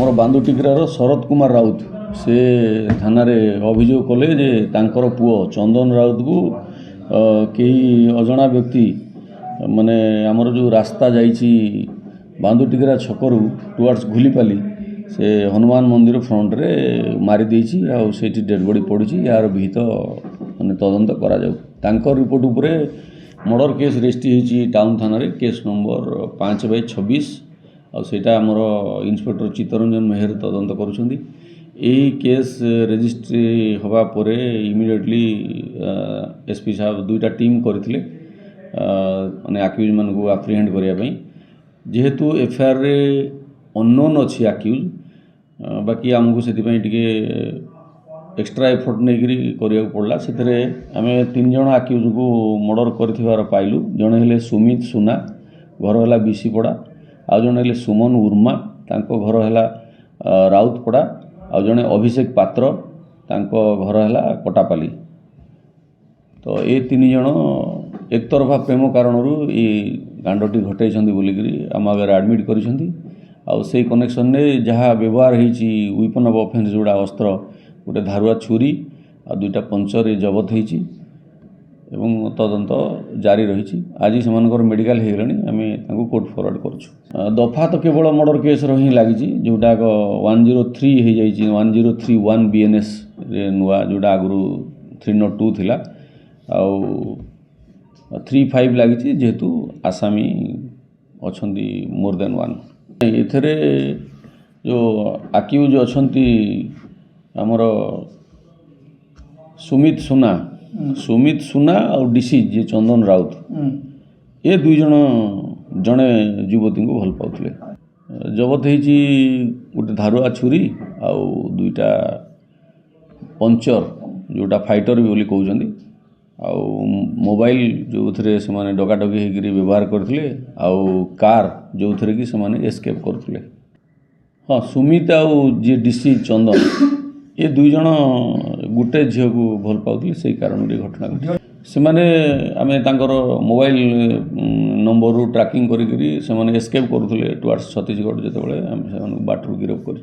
आमर बांदुटिग्रार शरद कुमार राउत से थाना रे अभियोग कले जे तांकर पुओ चंदन राउत को कई अजणा व्यक्ति माने आमर जो रास्ता जाइछि बांदुटिग्रा छकरू टुवर्ड्स घुलीपाली से हनुमान मंदिर फ्रंट रे मारी देछि आ सेठी डेड बॉडी पड़ी यार भीत माने तदंत करा जाउ तांकर रिपोर्ट उपरे मर्डर केस रजिस्ट्री होइछि टाउन थाना रे केस नंबर 5/26 और सेटा आमर इन्स्पेक्टर चित्तरंजन मेहर तदंत करुछंदी। यही केस रजिस्ट्री हवा परे इमिडिएटली एसपी साहब दुईटा टीम करथिले माने अक्यूज मन को अप्रिहेंड करिया पई जेहेतु एफआईआर रे अननोन अछि अक्यूज बाकी आमको सेति पई टिके एक्स्ट्रा एफर्ट नेगिरी करिया पड़ला सेतरे आमे 3 जण अक्यूज को मर्डर करथिबार पाइलु जणे हेले सुमित सुना घर हला बिसीपड़ा आ जणे हेले सुमन उर्मा तांको घर हला राउतपड़ा आ जणे अभिषेक पात्र तांको घर हला कोटापाली। तो ये 3 जण एक तरफा प्रेम कारणरू ये कांडटी घटाई बोलिकी आम आगे एडमिट करिसेंती आ से कनेक्शन ने जहाँ व्यवहार होइछि वेपन ऑफ ऑफेंस जोड़ा अस्त्र गोटे धारुआ छुरी आ 2टा पंचर जबत होइछि एवं तदंत जारी रही। आज से मेडिकल हो गलानी आम तांको कोर्ट फॉरवर्ड करूँ दफा तो केवल मर्डर केस ही लगी जोटा 103 हो जाइए 1031 BNS रे नुआ जोटा आगु 302 थिला आउ 35 लगी जेहेतु आसामी अच्छी मोर देन 1 एथरे जो अक्यूज अच्छी आमर सुमित सुना और डिसीज जे चंदन राउत ये 2 जण जड़े युवती को भल पाउले जबत होइछि गोटे धारुआ छुरी आउ 2टा पंचर जोटा फाइटर भी बोली कहउछंदी आउ मोबाइल जो थे से डकाडकी होकर व्यवहार करथिले आउ कार जो थे कि से एस्केप करथिले। हाँ सुमित आउ जी डीसी चंदन ये 2 जण गोटे झील को भल पाउले से कारण घटना घटी से आमे तांकर मोबाइल नंबर ट्रैकिंग करी से एस्केप करुले टुवर्ड्स छत्तीसगढ़ जिते आम से बाटरू गिरफ कर।